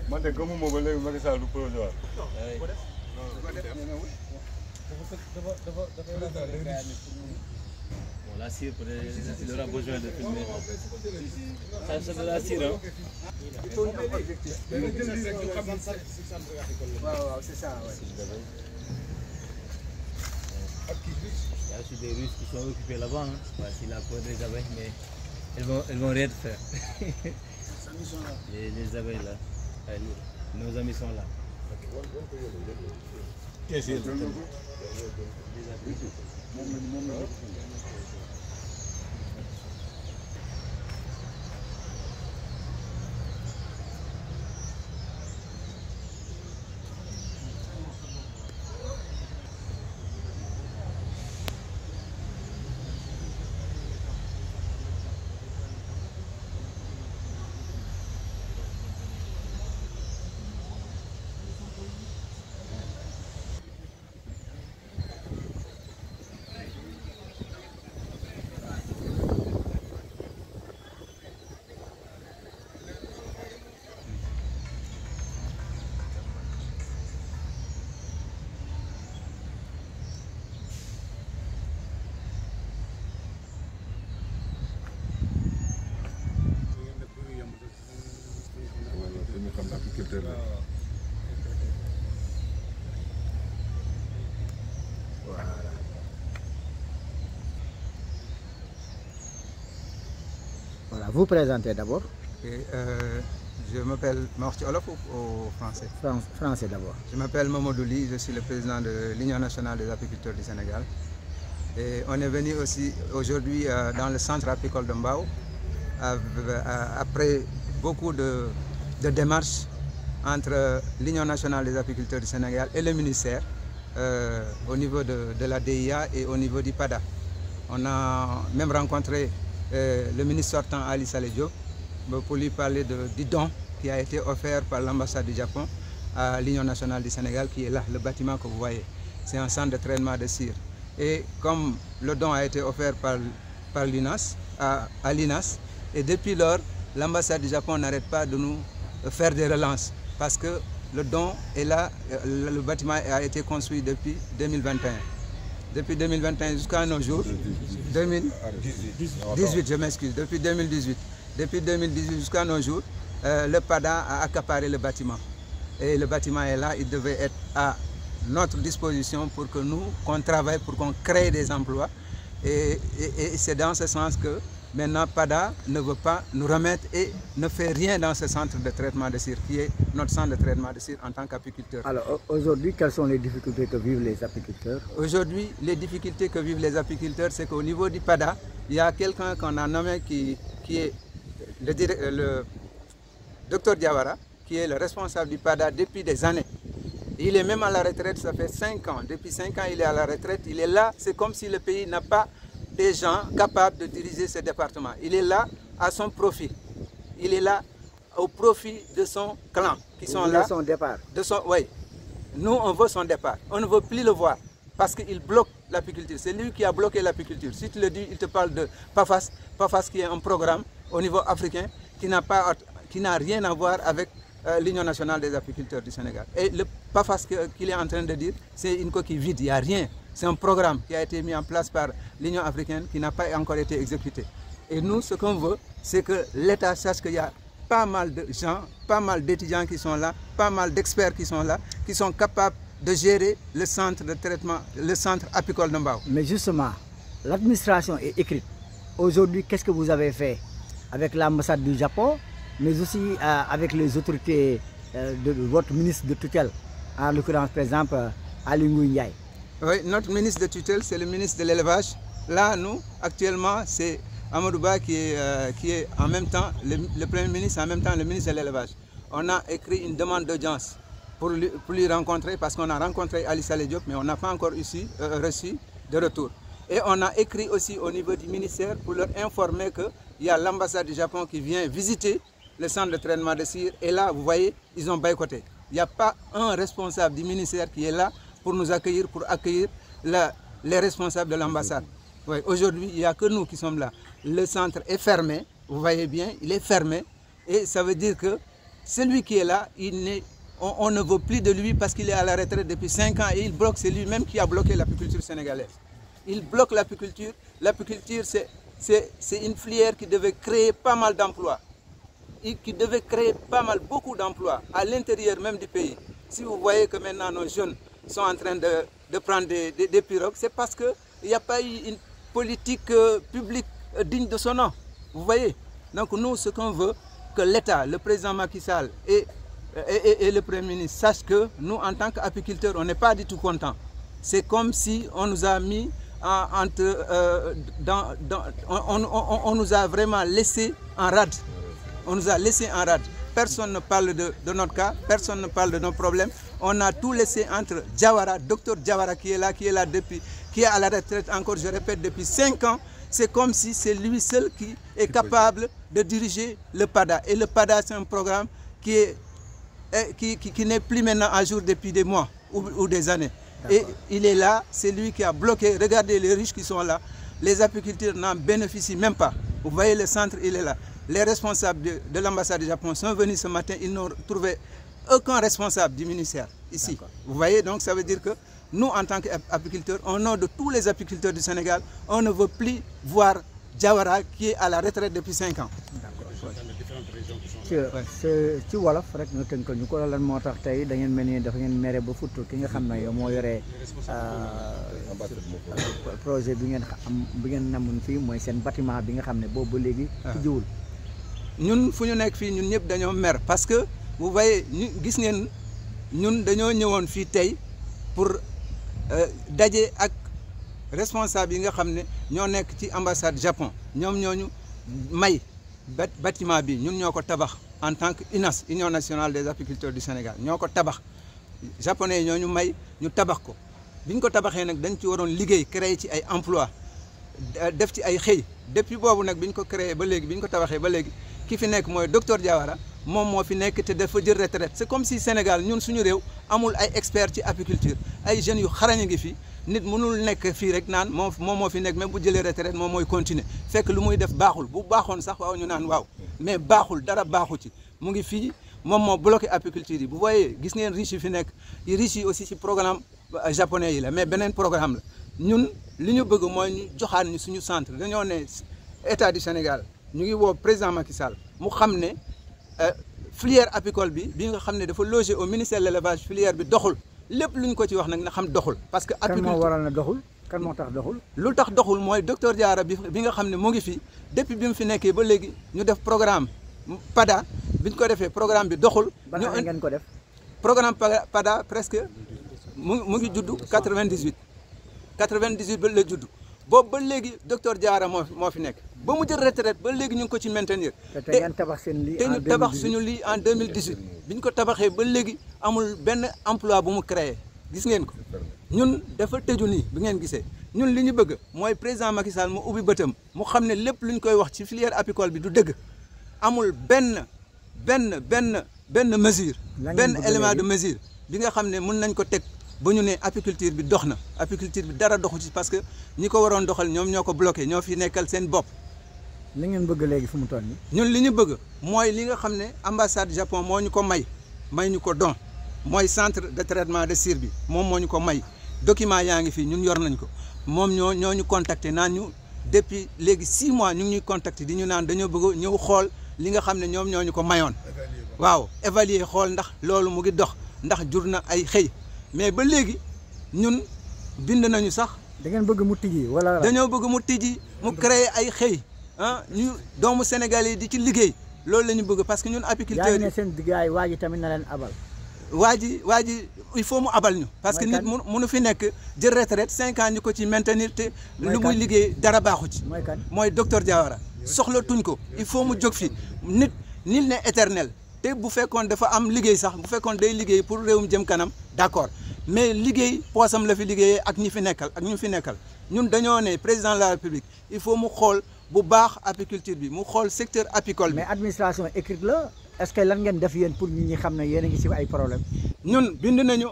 man de gëmuma ba léegi Macky Sall du projet waat. Bon, la cire, il aura besoin de filmer. Ça, c'est de la cire, hein? Il faut un objectif. Waaw, c'est ça, ouais. Il y a aussi des Russes qui sont occupés là-bas, hein? Voici la peau des abeilles, mais elles vont rien faire. Les abeilles là, nos amis sont là. Qu'est-ce que c'est? Voilà, vous présentez d'abord. Je m'appelle Morti Olof au français. Français d'abord. Je m'appelle Mamadou Ly, je suis le président de l'Union nationale des apiculteurs du Sénégal. Et on est venu aussi aujourd'hui dans le centre apicole de Mbao, après beaucoup de démarches entre l'Union nationale des apiculteurs du Sénégal et le ministère, au niveau de la DIA et au niveau du PADA. On a même rencontré le ministre sortant Ali Saleh Diop pour lui parler du don qui a été offert par l'ambassade du Japon à l'Union nationale du Sénégal, qui est là, le bâtiment que vous voyez. C'est un centre de traitement de cire. Et comme le don a été offert par l'INAS, à l'INAS, et depuis lors, l'ambassade du Japon n'arrête pas de nous faire des relances, parce que le don est là, le bâtiment a été construit depuis 2021. Depuis 2021 jusqu'à nos jours, 2018, je m'excuse, depuis 2018. Depuis 2018 jusqu'à nos jours, le PADA a accaparé le bâtiment. Et le bâtiment est là, il devait être à notre disposition pour que nous, qu'on travaille, pour qu'on crée des emplois. Et c'est dans ce sens que maintenant PADA ne veut pas nous remettre et ne fait rien dans ce centre de traitement de cire, qui est notre centre de traitement de cire en tant qu'apiculteur. Alors aujourd'hui, quelles sont les difficultés que vivent les apiculteurs? Aujourd'hui, les difficultés que vivent les apiculteurs, c'est qu'au niveau du PADA, il y a quelqu'un qu'on a nommé qui est le docteur Diawara, qui est le responsable du PADA depuis des années. Il est même à la retraite, ça fait 5 ans. Depuis 5 ans, il est à la retraite. Il est là, c'est comme si le pays n'a pas des gens capables de diriger ce département. Il est là à son profit. Il est là au profit de son clan, qui sont là. De son départ. Oui. Nous, on veut son départ. On ne veut plus le voir parce qu'il bloque l'apiculture. C'est lui qui a bloqué l'apiculture. Si tu le dis, il te parle de PAFAS. PAFAS qui est un programme au niveau africain qui n'a rien à voir avec l'Union nationale des apiculteurs du Sénégal. Et le PAFAS qu'il est en train de dire, c'est une coquille vide, il n'y a rien. C'est un programme qui a été mis en place par l'Union africaine qui n'a pas encore été exécuté. Et nous, ce qu'on veut, c'est que l'État sache qu'il y a pas mal de gens, pas mal d'étudiants qui sont là, pas mal d'experts qui sont là, qui sont capables de gérer le centre de traitement, le centre apicole de Mbao. Mais justement, l'administration est écrite. Aujourd'hui, qu'est-ce que vous avez fait avec l'ambassade du Japon, mais aussi avec les autorités de votre ministre de tutelle, en l'occurrence, par exemple, Ali Ngouille Ndiaye? Oui, notre ministre de tutelle, c'est le ministre de l'élevage. Là, nous, actuellement, c'est Amadou Ba qui est en même temps le Premier ministre, en même temps le ministre de l'élevage. On a écrit une demande d'audience pour lui rencontrer, parce qu'on a rencontré Ali Saleh Diop, mais on n'a pas encore reçu de retour. Et on a écrit aussi au niveau du ministère pour leur informer qu'il y a l'ambassade du Japon qui vient visiter le centre de traitement de cire. Et là, vous voyez, ils ont boycotté. Il n'y a pas un responsable du ministère qui est là pour nous accueillir, pour accueillir les responsables de l'ambassade. Oui, aujourd'hui, il n'y a que nous qui sommes là. Le centre est fermé, vous voyez bien, il est fermé. Et ça veut dire que celui qui est là, on ne veut plus de lui parce qu'il est à la retraite depuis 5 ans et il bloque, c'est lui-même qui a bloqué l'apiculture sénégalaise. Il bloque l'apiculture. L'apiculture, c'est une filière qui devait créer pas mal d'emplois. Qui devait créer beaucoup d'emplois à l'intérieur même du pays. Si vous voyez que maintenant nos jeunes sont en train de prendre des pirogues, c'est parce qu'il n'y a pas eu une politique publique digne de son nom. Vous voyez? Donc nous, ce qu'on veut, que l'État, le président Macky Sall et le Premier ministre sachent que nous, en tant qu'apiculteurs, on n'est pas du tout contents. C'est comme si on nous a mis on nous a vraiment laissé en rade. On nous a laissé en rade. Personne ne parle de notre cas, personne ne parle de nos problèmes. On a tout laissé entre Diawara, docteur Diawara qui est là depuis, qui est à la retraite encore, je répète, depuis 5 ans. C'est comme si c'est lui seul qui est capable de diriger le PADA. Et le PADA, c'est un programme qui n'est plus maintenant à jour depuis des mois ou des années. Et il est là, c'est lui qui a bloqué. Regardez les riches qui sont là. Les apiculteurs n'en bénéficient même pas. Vous voyez le centre, il est là. Les responsables de l'ambassade du Japon sont venus ce matin, ils n'ont trouvé aucun responsable du ministère ici. Vous voyez, donc ça veut dire que nous, en tant qu'apiculteurs, au nom de tous les apiculteurs du Sénégal, on ne veut plus voir Diawara qui est à la retraite depuis 5 ans. ci wolof rek nga tënk ñu ko lan moo tax tey da ngeen mel ni dafa ngeen mere ba futt ki nga xam ne yow moo yore projet bi ngeen namoon fii mooy seen bâtiment bi nga xam ne boobu ba léegi ci jiwul ñun fu ñu nekk fii ñun ñëpp dañoo mer parce que vous voyez ñu gis ngeen ñun dañoo ñëwoon fii tey pour daje ak responsable yi nga xam ne ñoo nekk ci ambassade Japon ñoom ñooñu may bâtiment bi ñun ñoo ko tabax en tant que UNAS Union nationale des apiculteurs du Sénégal ñoo ko tabax japonais ñoo ñu may ñu tabax ko biñ ko tabaxee nag dañ ci waroon liggéey créer ci ay emploi def ci ay xëy depuis boobu nag biñ ko créé ba léegi biñ ko tabaxee ba léegi ki fi nekk mooy docteur Diawara moom moo fi nekk te dafa jël retraite c'est comme si Sénégal ñun suñu réew amul ay experts ci apiculture ay jeunes yu xarañ ngi fi nit mënul nekk fii rek naan moom moo fi nekk même bu jëlee retraite moom mooy continuer fekk lu muy def baaxul bu baaxoon sax waaw ñu naan waaw mais baaxul dara baaxu ci mu ngi fii moom moo bloqué apiculture yi bu voyez gis ngeen riche yi fi nekk riche yi aussi ci programme japonais yi la mais beneen programme la ñun li ñu bëgg mooy ñu joxaat ñu suñu centre dañoo ne état du Sénégal ñu ngi woo président Macky Sall mu xam ne filière apicole bi nga xam ne dafa logé au ministère de l'élevage filière bi doxul lépp lu ñu ko ci wax nag na xam doxul. parce que apiculture kan moo waral na doxul kan moo tax doxul. lu tax doxul mooy docteur Diawara bi nga xam ne mu ngi fi depuis bi mu fi nekkee ba léegi ñu def programme PADA bi ñu ko defee programme bi doxul. ban année ngeen ko def. programme PADA presque mu ngi judd 98 ba la judd boobu ba léegi docteur Diawara moo fi nekk ba mu jël retraite ba léegi ñu ngi ko ci maintenir. te ngeen tabax seen lii te ñu tabax suñu lii en 2018 bi ñu ko tabaxee ba léegi amul benn emploi bu mu créé gis ngeen ko ñun dafa tëju nii bi ngeen gisee ñun li ñu bëgg mooy président Macky Sall mu ubbi bëtam mu xam ne lépp lu ñu koy wax ci filière apicole bi du dëgg amul benn mesure. benn élément de mesure bi nga xam ne mën nañ ko teg ba ñu ne apiculture bi dox na apiculture bi dara doxu ci parce que ñi ko waroon doxal ñoom ñoo ko bloqué ñoo fi nekkal seen bopp. li ngeen bëgg léegi fu mu toll nii. ñun li ñu bëgg mooy li nga xam ne ambassade Japon moo ñu ko may ñu ko don mooy centre de traitement de cire bi moom moo ñu ko may document yaa ngi fii ñun yor nañ ko moom ñoo ñu contacté naan ñu depuis léegi 6 mois ñu ngi ñuy contacté di ñu naan dañoo bëgg ñëw xool li nga xam ne ñoom ñoo ñu ko mayoon. waaw évaluer xool ndax loolu mu ngi dox ndax jur na ay xëy mais ba léegi ñun bind nañu sax. da ngeen bëgg mu tijji wala. dañoo bëgg mu tijji mu créer ay xëy. ñu doomu Sénégal yi di ci liggéey loolu la ñu bëgg parce que ñun apiculteurs yi. yaa ngi ne seen diggaay waa ji tamit na leen abal. waa ji il faut mu abal ñu. parce que nit mënu fi nekk jël retraite 5 ans ñu ko ci maintenir te. lu muy liggéey dara baaxu ci. mooy kan mooy docteur Diawara soxlatuñ ko il faut mu jóg fi nit ne éternel te bu fekkoon dafa am liggéey sax bu fekkoon day liggéey pour réewum jëm kanam d'accord mais liggéey poosam la fi liggéeyee ak ñi fi nekkal ñun dañoo ne président de la République il faut mu xool. bu baax apiculture bi mu xool secteur apicole bi. mais administration écrite la est-ce que lan ngeen def yéen pour nit ñi xam ne yéen a ngi ci ay problème ñun bind nañu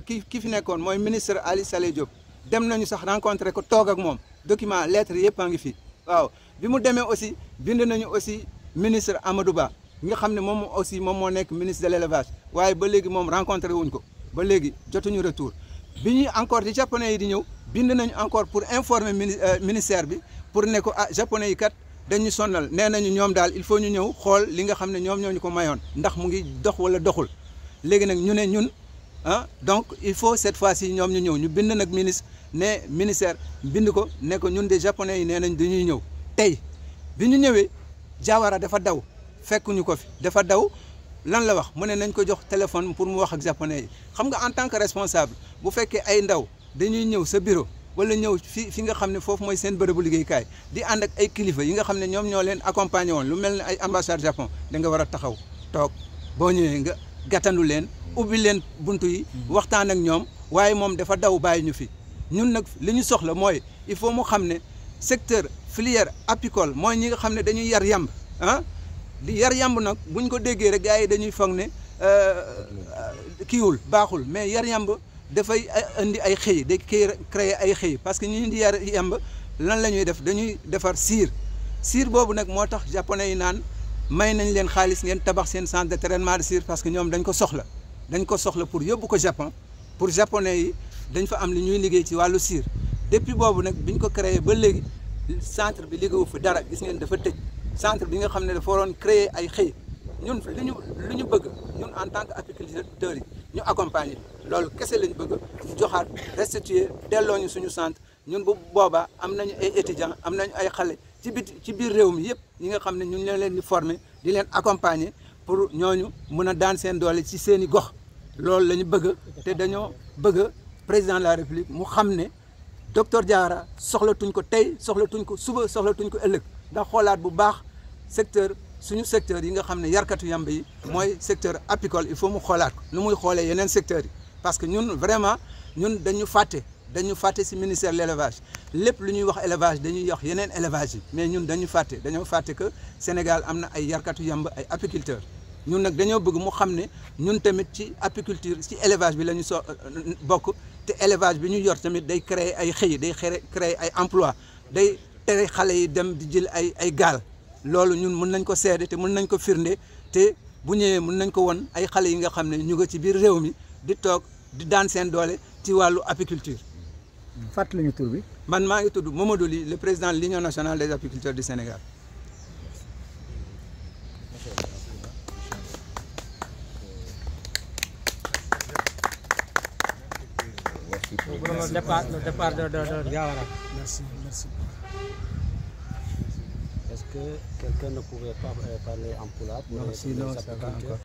ki fi nekkoon mooy ministre Ali Saleh Diop dem nañu sax rencontré ko toog ak moom document lettre yëpp a ngi fi waaw bi mu demee aussi bind nañu aussi ministre Amadou Ba nga xam ne moom aussi moom moo nekk ministre de l'élevage waaye ba léegi moom rencontré wuñ ko ba léegi jotuñu retour bi ñuy encore di japonais yi di ñëw bind nañu encore pour informer ministère bi pour ne ko japonais yi kat dañu sonnal nee nañu ñoom daal il faut ñu ñëw xool li nga xam ne ñoom ñoo ñu ko mayoon ndax mu ngi dox wala doxul léegi nag ñu ne ñun donc il faut cette fois-ci ñoom ñu ñëw ñu bind nag ministère bind ko ne ko ñun de japonais yi nee nañ dañuy ñëw tey bi ñu ñëwee Diawara dafa daw fekkuñu ko fi dafa daw lan la wax mu ne nañ ko jox téléphone pour mu wax ak japonais yi xam nga en tant que responsable bu fekkee ay ndaw dañuy ñëw sa bureau wala ñëw fi nga xam ne foofu mooy seen bërëbu liggéeykaay di ànd ak ay kilifa yi nga xam ne ñoom ñoo leen accompagné woon lu mel ne ay ambassade Japon da nga war a taxaw toog boo ñëwee nga gàttandu leen ubbi leen buntu yi waxtaan ak ñoom waaye moom dafa daw bàyyi ñu fi ñun nag li ñu soxla mooy il faut mu xam ne secteur filière apicole mooy ñi nga xam ne dañuy yar yamb di yar yamb nag buñ ko déggee rek gars yi dañuy foog ne kiiwul baaxul mais yar yamb dafay indi ay xëy day créer ay xëy parce que ñi di yar yamb lan la ñuy def dañuy defar siir boobu nag moo tax japonais yi naan may nañ leen xaalis ngeen tabax seen centre de traitement de cire parce que ñoom dañ ko soxla pour yóbbu ko Japon pour japonais yi dañ fa am li ñuy liggéey ci wàllu cire depuis boobu nag biñ ko créé ba léegi centre bi liggéeyu fi dara gis ngeen dafa tëj centre bi nga xam ne dafa waroon créer ay xëy ñun lu ñu bëgg ñun en tant que apiculteurs yi ñu accompagner loolu kese lañ bëgg ñu joxaat restituer delloo ñu suñu centre ñun bu boobaa am nañu ay étudiants am nañu ay xale ci biir réew mi yëpp ñi nga xam ne ñun ñoo leen di former di leen accompagner pour ñooñu mën a daan seen doole ci seen i gox loolu la ñu bëgg te dañoo bëgg président de la république mu xam ne docteur Diawara soxlatuñ ko tey soxlatuñ ko suba soxlatuñ ko ëllëg ndax xoolaat bu baax suñu secteur yi nga xam ne yarkatu yamb yi mooy secteur apicole il faut mu xoolaat ko nu muy xoolee yeneen secteurs yi parce que ñun vraiment ñun dañu fàtte ci ministère de l'élevage lépp lu ñuy wax élevage dañuy wax yeneen élevage yi mais ñun dañoo fàtte que Sénégal am na ay yarkatu yamb ay apiculteurs ñun nag dañoo bëgg mu xam ne ñun tamit ci apiculture ci élevage bi la ñu bokk te élevage bi ñu yor tamit day créer ay xëy day créer ay emploi day tere xale yi dem di jël ay gaal loolu ñun mën nañ ko seede te mën nañ ko firnde te bu ñëwee mën nañ ko won ay xale yi nga xam ne ñu nga ci biir réew mi di toog di daan seen doole ci wàllu apiculture. fàttali ñu tur bi. man maa ngi tudd Mamadou Ly le président de l'Union nationale des apiculteurs du Sénégal. Le départ de Diawara. Merci. Est-ce que quelqu'un ne pouvait pas parler en pulaar? Non, sinon ça va encore.